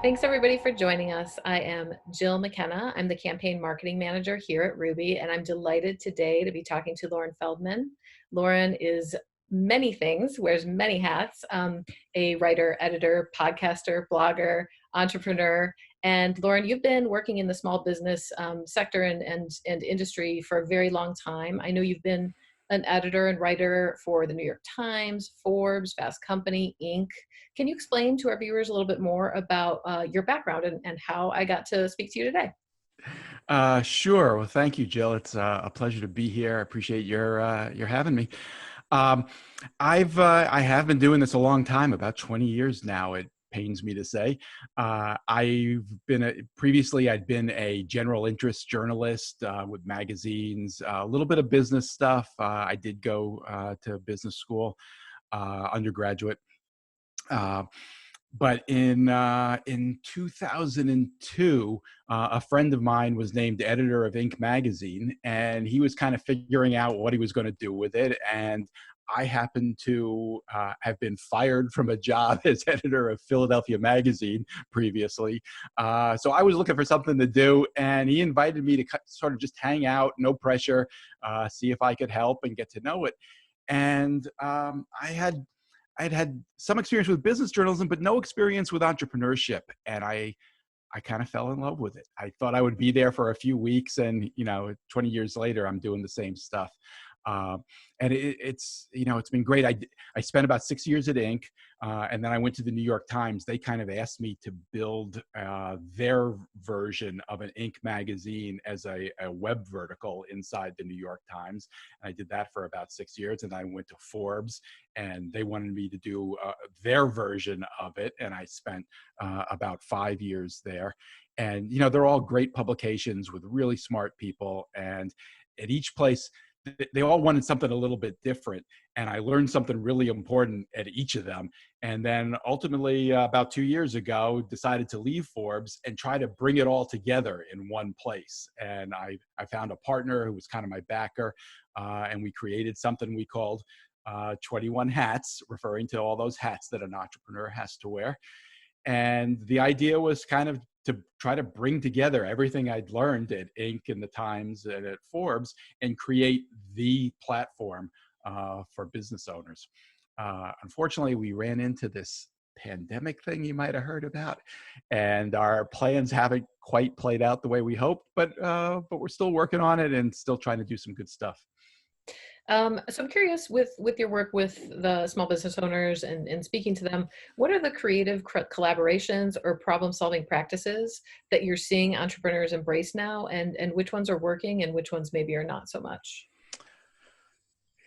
Thanks everybody for joining us. I am Jill McKenna. I'm the campaign marketing manager here at Ruby, and I'm delighted today to be talking to Loren Feldman. Loren is many things, wears many hats, a writer, editor, podcaster, blogger, entrepreneur. And Loren, you've been working in the small business sector and industry for a very long time. I know you've been an editor and writer for the New York Times, Forbes, Fast Company, Inc. Can you explain to our viewers a little bit more about your background and how I got to speak to you today? Sure. Well, thank you, Jill. It's a pleasure to be here. I appreciate your having me. Um, I have been doing this a long time, about 20 years now. It pains me to say. Previously I'd been a general interest journalist with magazines, a little bit of business stuff. I did go to business school, undergraduate. Uh, but in 2002, a friend of mine was named editor of Inc. magazine, and he was kind of figuring out what he was going to do with it. And I happened to have been fired from a job as editor of Philadelphia Magazine previously. So I was looking for something to do, and he invited me to sort of just hang out, no pressure, see if I could help and get to know it. And I'd had some experience with business journalism, but no experience with entrepreneurship. And I kind of fell in love with it. I thought I would be there for a few weeks, and 20 years later, I'm doing the same stuff. Uh, and it's been great. I spent about 6 years at Inc. And then I went to the New York Times. They kind of asked me to build their version of an Inc. magazine as a web vertical inside the New York Times. And I did that for about 6 years. And I went to Forbes, and they wanted me to do their version of it. And I spent about 5 years there. And, they're all great publications with really smart people. And at each place, they all wanted something a little bit different. And I learned something really important at each of them. And then ultimately, about 2 years ago, decided to leave Forbes and try to bring it all together in one place. And I found a partner who was kind of my backer. And we created something we called 21 Hats, referring to all those hats that an entrepreneur has to wear. And the idea was kind of to try to bring together everything I'd learned at Inc. and the Times and at Forbes and create the platform for business owners. Unfortunately, we ran into this pandemic thing you might have heard about, and our plans haven't quite played out the way we hoped, but we're still working on it and still trying to do some good stuff. So I'm curious with your work with the small business owners and speaking to them, what are the creative collaborations or problem solving practices that you're seeing entrepreneurs embrace now, and which ones are working and which ones maybe are not so much?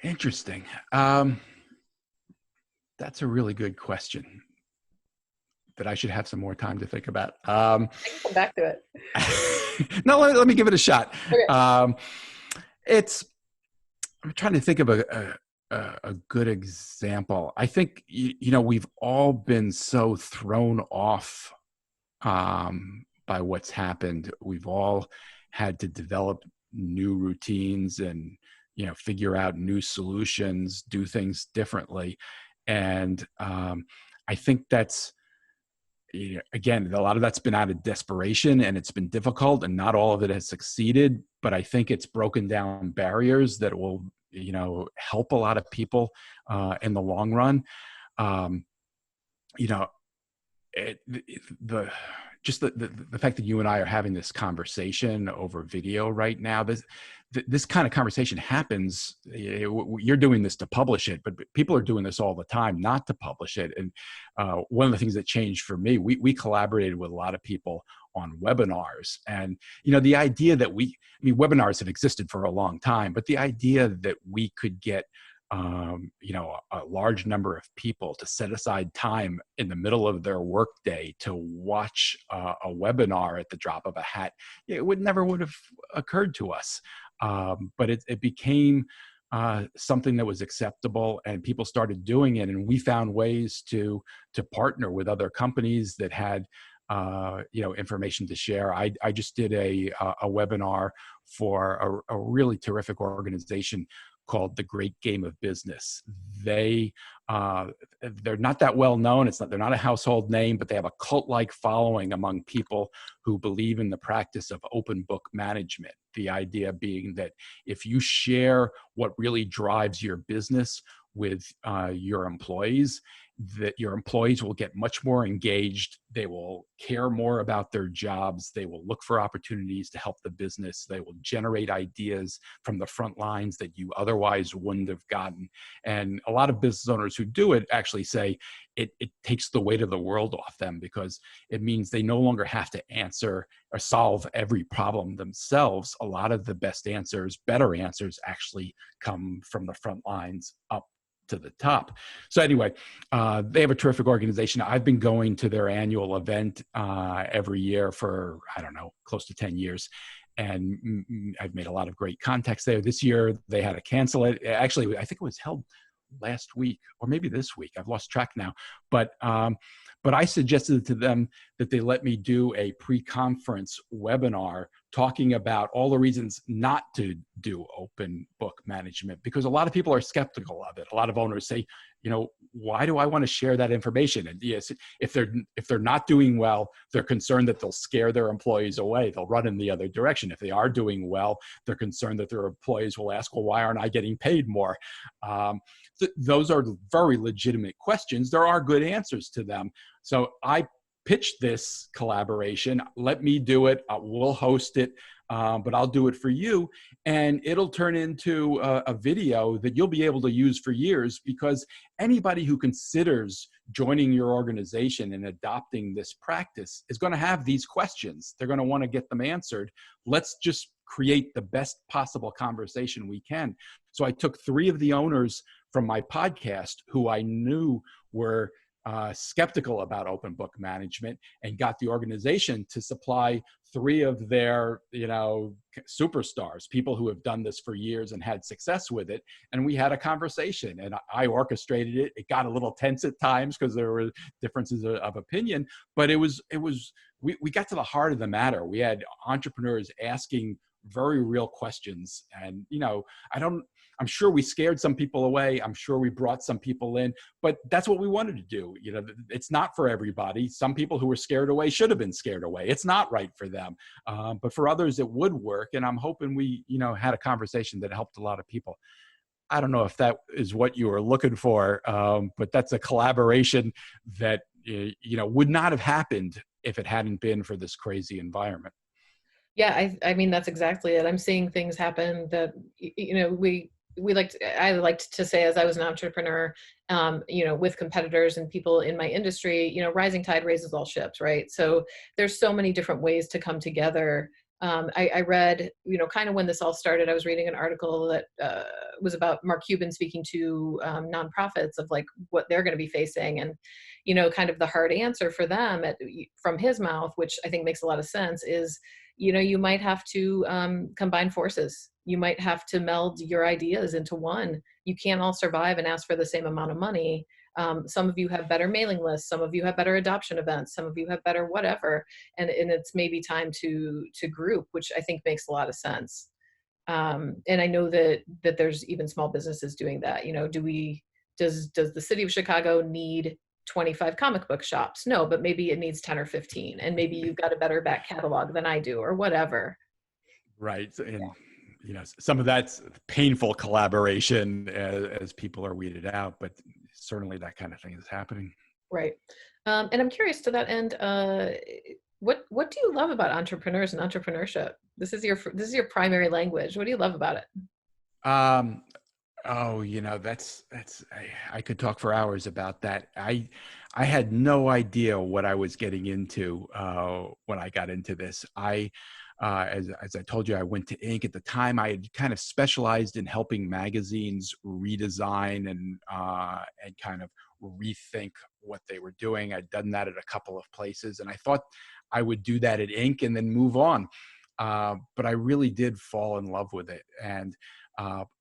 Interesting. That's a really good question that I should have some more time to think about. I can come back to it. No, let me give it a shot. Okay. I'm trying to think of a good example. I think, we've all been so thrown off by what's happened. We've all had to develop new routines and, figure out new solutions, do things differently. And I think that's, again, a lot of that's been out of desperation, and it's been difficult, and not all of it has succeeded, but I think it's broken down barriers that will, help a lot of people in the long run. Um, you know, the fact that you and I are having this conversation over video right now, this kind of conversation happens. You're doing this to publish it, but people are doing this all the time not to publish it. And one of the things that changed for me, we collaborated with a lot of people on webinars. And, the idea that webinars have existed for a long time, but the idea that we could get a large number of people to set aside time in the middle of their workday to watch a webinar at the drop of a hat, it would have occurred to us. But it became something that was acceptable, and people started doing it. And we found ways to partner with other companies that had information to share. I just did a webinar for a really terrific organization called The Great Game of Business. They they're not that well known. They're not a household name, but they have a cult-like following among people who believe in the practice of open book management. The idea being that if you share what really drives your business with your employees, that your employees will get much more engaged. They will care more about their jobs. They will look for opportunities to help the business. They will generate ideas from the front lines that you otherwise wouldn't have gotten. And a lot of business owners who do it actually say it takes the weight of the world off them, because it means they no longer have to answer or solve every problem themselves. A lot of the best answers, better answers, actually come from the front lines up to the top. So anyway, they have a terrific organization. I've been going to their annual event every year for, I don't know, close to 10 years. And I've made a lot of great contacts there. This year, they had to cancel it. Actually, I think it was held last week or maybe this week. I've lost track now. But I suggested to them that they let me do a pre-conference webinar talking about all the reasons not to do open book management, because a lot of people are skeptical of it. A lot of owners say, why do I want to share that information? And yes, if they're not doing well, they're concerned that they'll scare their employees away. They'll run in the other direction. If they are doing well, they're concerned that their employees will ask, well, why aren't I getting paid more? Those are very legitimate questions. There are good answers to them. So I pitched this collaboration. Let me do it. We'll host it, but I'll do it for you. And it'll turn into a video that you'll be able to use for years, because anybody who considers joining your organization and adopting this practice is going to have these questions. They're going to want to get them answered. Let's just create the best possible conversation we can. So I took 3 of the owners from my podcast who I knew were skeptical about open book management, and got the organization to supply 3 of their, superstars, people who have done this for years and had success with it. And we had a conversation, and I orchestrated it. It got a little tense at times because there were differences of opinion, but we got to the heart of the matter. We had entrepreneurs asking very real questions. And, I'm sure we scared some people away. I'm sure we brought some people in, but that's what we wanted to do. It's not for everybody. Some people who were scared away should have been scared away. It's not right for them. But for others, it would work. And I'm hoping we, had a conversation that helped a lot of people. I don't know if that is what you were looking for, but that's a collaboration that, would not have happened if it hadn't been for this crazy environment. Yeah, I mean, that's exactly it. I'm seeing things happen that, I liked to say, as I was an entrepreneur, with competitors and people in my industry, rising tide raises all ships, right? So there's so many different ways to come together. I read, kind of when this all started, I was reading an article that was about Mark Cuban speaking to nonprofits of like what they're going to be facing, and, kind of the hard answer for them from his mouth, which I think makes a lot of sense, is, you might have to combine forces. You might have to meld your ideas into one. You can't all survive and ask for the same amount of money. Some of you have better mailing lists. Some of you have better adoption events. Some of you have better whatever. And it's maybe time to group, which I think makes a lot of sense. And I know that there's even small businesses doing that. Does the city of Chicago need 25 comic book shops? No, but maybe it needs 10 or 15. And maybe you've got a better back catalog than I do, or whatever. Right. And some of that's painful collaboration as people are weeded out, but certainly that kind of thing is happening. Right. And I'm curious to that end, what do you love about entrepreneurs and entrepreneurship? This is your primary language. What do you love about it? Oh, that's I could talk for hours about that. I had no idea what I was getting into when I got into this. As I told you, I went to Inc. At the time. I had kind of specialized in helping magazines redesign and kind of rethink what they were doing. I'd done that at a couple of places, and I thought I would do that at Inc. and then move on. But I really did fall in love with it. And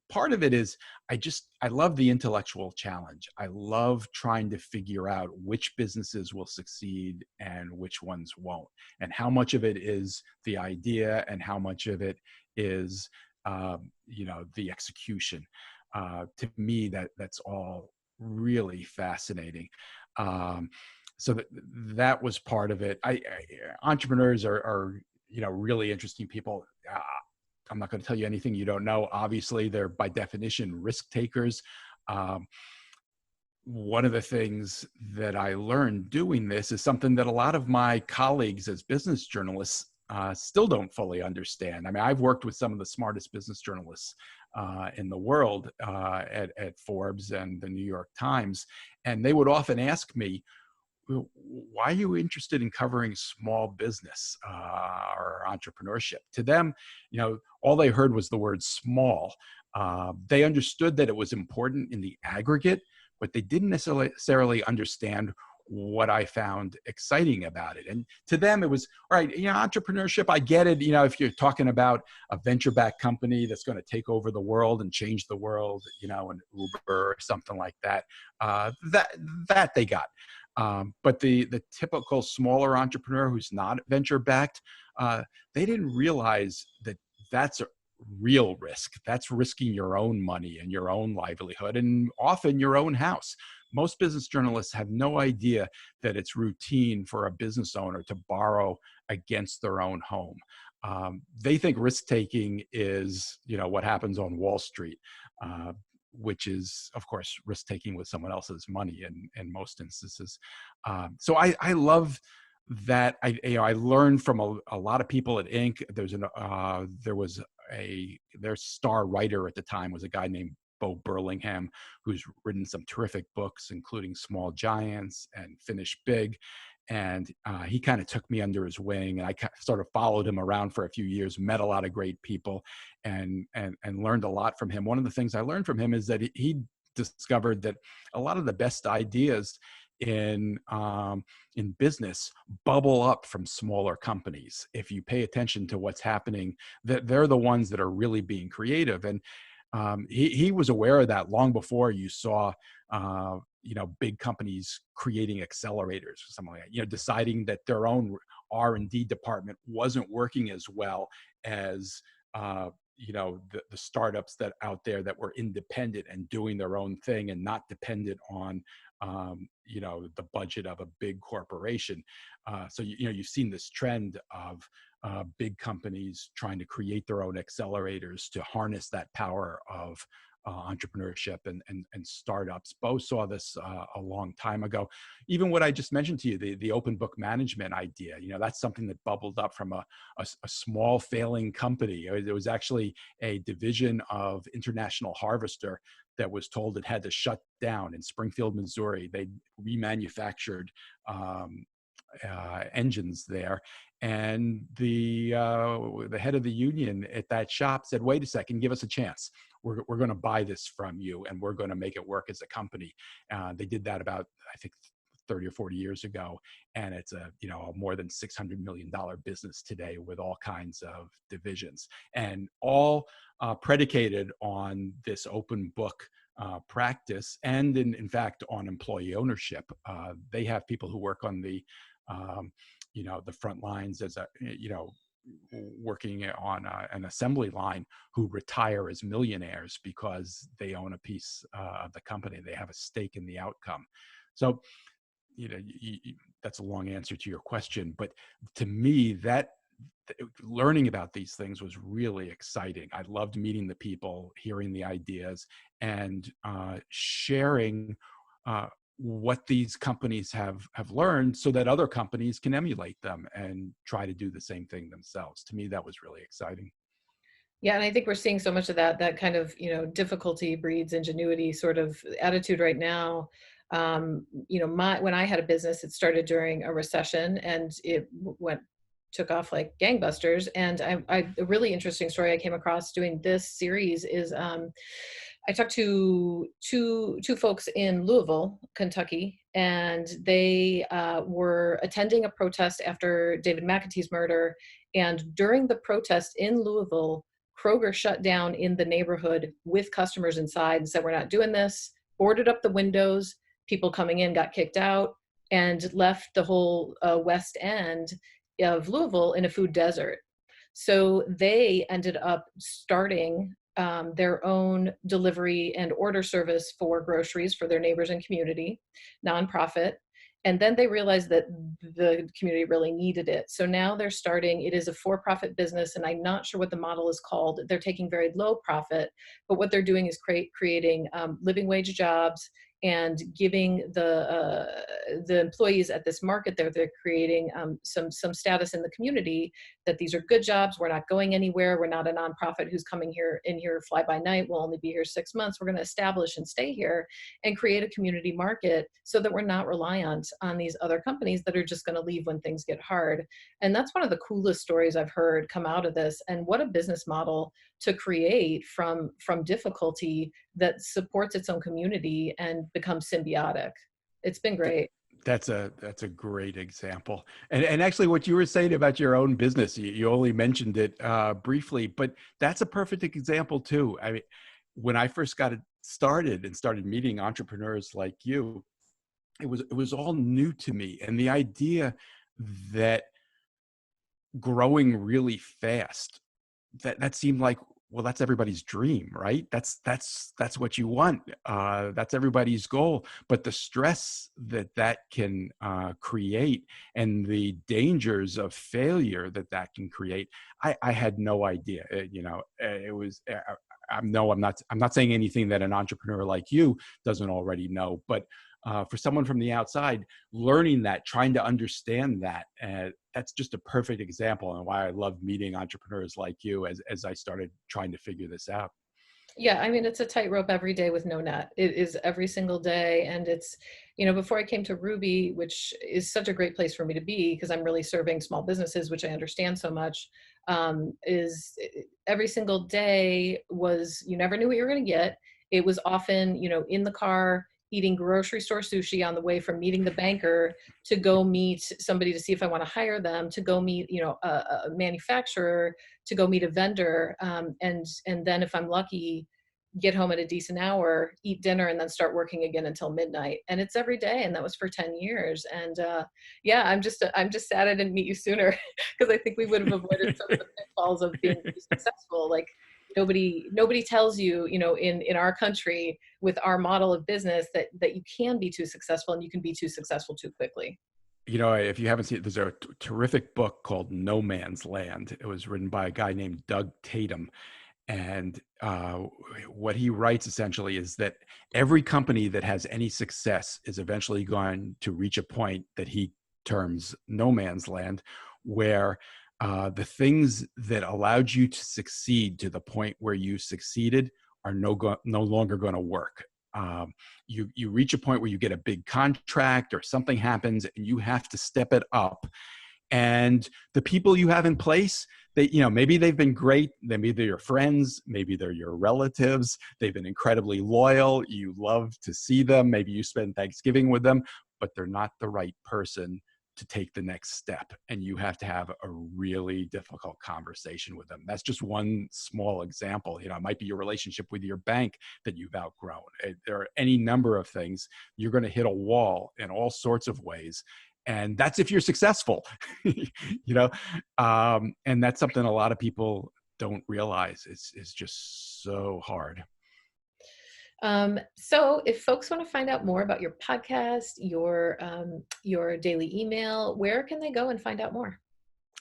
part of it is I love the intellectual challenge. I love trying to figure out which businesses will succeed and which ones won't, and how much of it is the idea and how much of it is, the execution. To me, that's all really fascinating. Um, so that was part of it. Entrepreneurs are really interesting people. I'm not going to tell you anything you don't know. Obviously, they're by definition risk takers. Um, One of the things that I learned doing this is something that a lot of my colleagues as business journalists still don't fully understand. I mean, I've worked with some of the smartest business journalists in the world at Forbes and the New York Times, and they would often ask me, "Well, why are you interested in covering small business or entrepreneurship?" To them, all they heard was the word small. They understood that it was important in the aggregate, but they didn't necessarily understand what I found exciting about it. And to them, it was, all right, entrepreneurship, I get it. If you're talking about a venture-backed company that's going to take over the world and change the world, an Uber or something like that, that they got. But the typical smaller entrepreneur who's not venture backed, they didn't realize that that's a real risk. That's risking your own money and your own livelihood and often your own house. Most business journalists have no idea that it's routine for a business owner to borrow against their own home. They think risk taking is, what happens on Wall Street. Which is, of course, risk taking with someone else's money in most instances. So I love that. I learned from a lot of people at Inc. There was their star writer at the time was a guy named Bo Burlingham, who's written some terrific books, including Small Giants and Finish Big. And he kind of took me under his wing, and I sort of followed him around for a few years, met a lot of great people, and learned a lot from him. One of the things I learned from him is that he discovered that a lot of the best ideas in business bubble up from smaller companies. If you pay attention to what's happening, that they're the ones that are really being creative. And he was aware of that long before you saw big companies creating accelerators or something like that, deciding that their own R&D department wasn't working as well as the startups that out there that were independent and doing their own thing and not dependent on the budget of a big corporation. So you've seen this trend of big companies trying to create their own accelerators to harness that power of entrepreneurship and startups. Bo saw this a long time ago. Even what I just mentioned to you, the open book management idea, that's something that bubbled up from a small failing company. It was actually a division of International Harvester that was told it had to shut down in Springfield, Missouri. They remanufactured engines there, and the head of the union at that shop said, "Wait a second, give us a chance. We're going to buy this from you, and we're going to make it work as a company." They did that about, I think, 30 or 40 years ago, and it's a more than $600 million business today with all kinds of divisions, and all predicated on this open book practice, and in fact on employee ownership. They have people who work on the the front lines as working on an assembly line, who retire as millionaires because they own a piece of the company. They have a stake in the outcome. So that's a long answer to your question, but to me, that learning about these things was really exciting. I loved meeting the people, hearing the ideas, and sharing what these companies have learned, so that other companies can emulate them and try to do the same thing themselves. To me, that was really exciting. Yeah, and I think we're seeing so much of that kind of, difficulty breeds ingenuity sort of attitude right now. When I had a business, it started during a recession, and it took off like gangbusters. And a really interesting story I came across doing this series is, I talked to two folks in Louisville, Kentucky, and they were attending a protest after David McAtee's murder. And during the protest in Louisville, Kroger shut down in the neighborhood with customers inside and said, "We're not doing this." Boarded up the windows. People coming in got kicked out, and left the whole West End of Louisville in a food desert. So they ended up starting their own delivery and order service for groceries for their neighbors and community, nonprofit. And then they realized that the community really needed it. So now they're starting, it is a for profit business, and I'm not sure what the model is called. They're taking very low profit, but what they're doing is creating living wage jobs and giving the employees at this market there, they're creating some status in the community that these are good jobs. We're not going anywhere. We're not a nonprofit who's coming here in here fly by night. We'll only be here 6 months. We're going to establish and stay here and create a community market so that we're not reliant on these other companies that are just going to leave when things get hard. And that's one of the coolest stories I've heard come out of this. And what a business model to create from difficulty that supports its own community and becomes symbiotic. It's been great. That's a great example. And actually what you were saying about your own business, you only mentioned it briefly, but that's a perfect example too. I mean, when I first got it started and started meeting entrepreneurs like you, it was all new to me. And the idea that growing really fast, that seemed like, well, that's everybody's dream, right? That's what you want. That's everybody's goal. But the stress that can create and the dangers of failure that can create, I had no idea. It was. I'm not saying anything that an entrepreneur like you doesn't already know, but for someone from the outside, learning that, trying to understand that, that's just a perfect example and why I love meeting entrepreneurs like you as I started trying to figure this out. Yeah, I mean, it's a tightrope every day with no net. It is every single day. And it's, before I came to Ruby, which is such a great place for me to be because I'm really serving small businesses, which I understand so much, every single day was, you never knew what you were going to get. It was often, in the car, eating grocery store sushi on the way from meeting the banker to go meet somebody to see if I want to hire them, to go meet, a manufacturer, to go meet a vendor, and then if I'm lucky, get home at a decent hour, eat dinner, and then start working again until midnight. And it's every day, and that was for 10 years. And yeah, I'm just sad I didn't meet you sooner because I think we would have avoided some of the pitfalls of being too successful. Like nobody tells you, in our country with our model of business that you can be too successful and you can be too successful too quickly. If you haven't seen it, there's a terrific book called No Man's Land. It was written by a guy named Doug Tatum. And what he writes essentially is that every company that has any success is eventually going to reach a point that he terms no man's land, where the things that allowed you to succeed to the point where you succeeded are no longer going to work. You reach a point where you get a big contract or something happens and you have to step it up. And the people you have in place, maybe they've been great. Maybe they're your friends. Maybe they're your relatives. They've been incredibly loyal. You love to see them. Maybe you spend Thanksgiving with them, but they're not the right person to take the next step. And you have to have a really difficult conversation with them. That's just one small example. It might be your relationship with your bank that you've outgrown. There are any number of things. You're going to hit a wall in all sorts of ways. And that's if you're successful, and that's something a lot of people don't realize. It's just so hard. So if folks want to find out more about your podcast, your daily email, where can they go and find out more?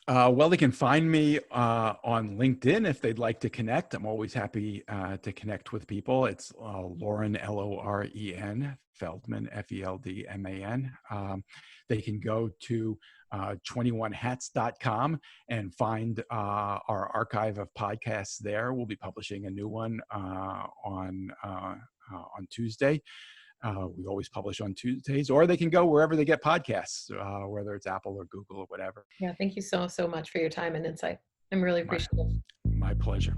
Well, they can find me on LinkedIn if they'd like to connect. I'm always happy to connect with people. It's Loren, Loren, Feldman, Feldman. They can go to 21hats.com and find our archive of podcasts there. We'll be publishing a new one on Tuesday. We always publish on Tuesdays, or they can go wherever they get podcasts, whether it's Apple or Google or whatever. Yeah, thank you so much for your time and insight. I'm really My, appreciative. my pleasure.